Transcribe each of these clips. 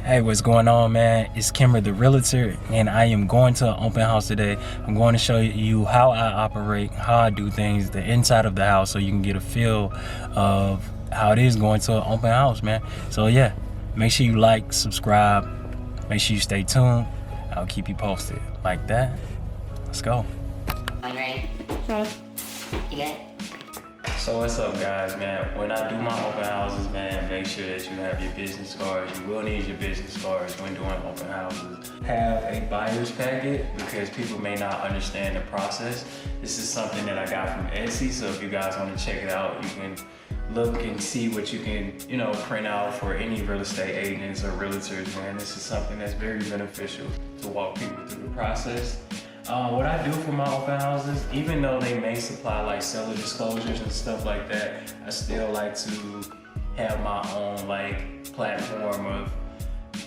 Hey, what's going on, man? It's Kimber the Realtor, and I am going to an open house today. I'm going to show you how I operate, how I do things, the inside of the house, so you can get a feel of how it is going to an open house, man. So yeah, make sure you like, subscribe, make sure you stay tuned. I'll keep you posted. Like that. Let's go. Are you ready? You good? So what's up, guys, man? When I do my open houses, man, make sure that you have your business cards. You will need your business cards when doing open houses. Have a buyer's packet because people may not understand the process. This is something that I got from Etsy, so if you guys want to check it out, you can look and see what you can, print out for any real estate agents or realtors, man. This is something that's very beneficial to walk people through the process. What I do for my open houses, even though they may supply like seller disclosures and stuff like that, I still like to have my own like platform of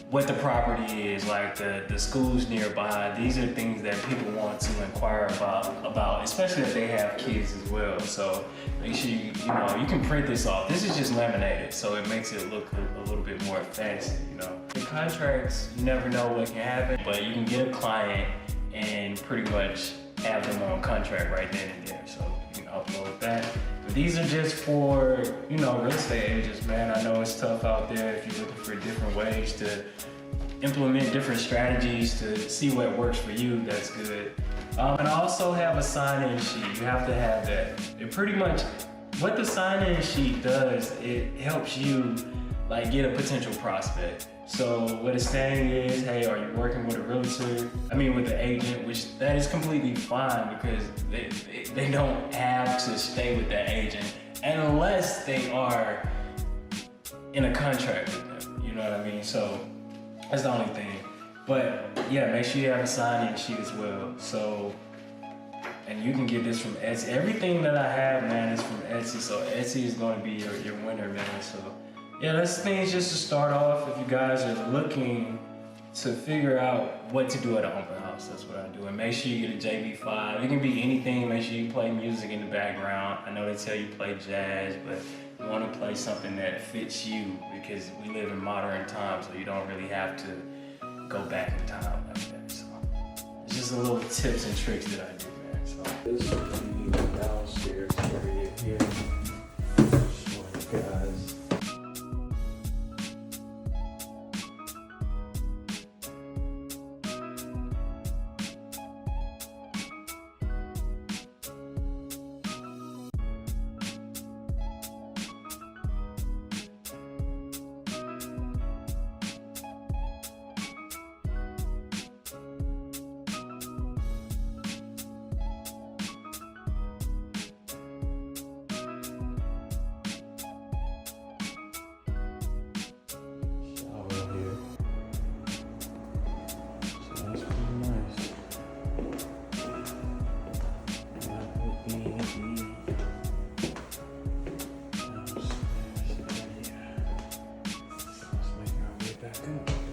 what the property is, like the schools nearby. These are things that people want to inquire about, especially if they have kids as well. So make sure you can print this off. This is just laminated, so it makes it look a little bit more fancy, The contracts, you never know what can happen, but you can get a client and pretty much have them on contract right then and there. So you can upload that. But these are just for, real estate agents, man. I know it's tough out there if you're looking for different ways to implement different strategies to see what works for you. That's good. And I also have a sign-in sheet. You have to have that. It pretty much, what the sign-in sheet does, it helps you like get a potential prospect. So what it's saying is, hey, are you working with a realtor? With the agent, which that is completely fine because they don't have to stay with that agent unless they are in a contract with them, you know what I mean? So that's the only thing. But yeah, make sure you have a sign-in sheet as well. So, and you can get this from Etsy. Everything that I have, man, is from Etsy. So Etsy is gonna be your winner, man. So yeah, this thing is just to start off. If you guys are looking to figure out what to do at an open house, that's what I do. And make sure you get a JB5. It can be anything. Make sure you play music in the background. I know they tell you play jazz, but you want to play something that fits you because we live in modern times, so you don't really have to go back in time like that. So it's just a little tips and tricks that I do, man. So this will be the downstairs area here. Just want you guys. Let's make our way back up.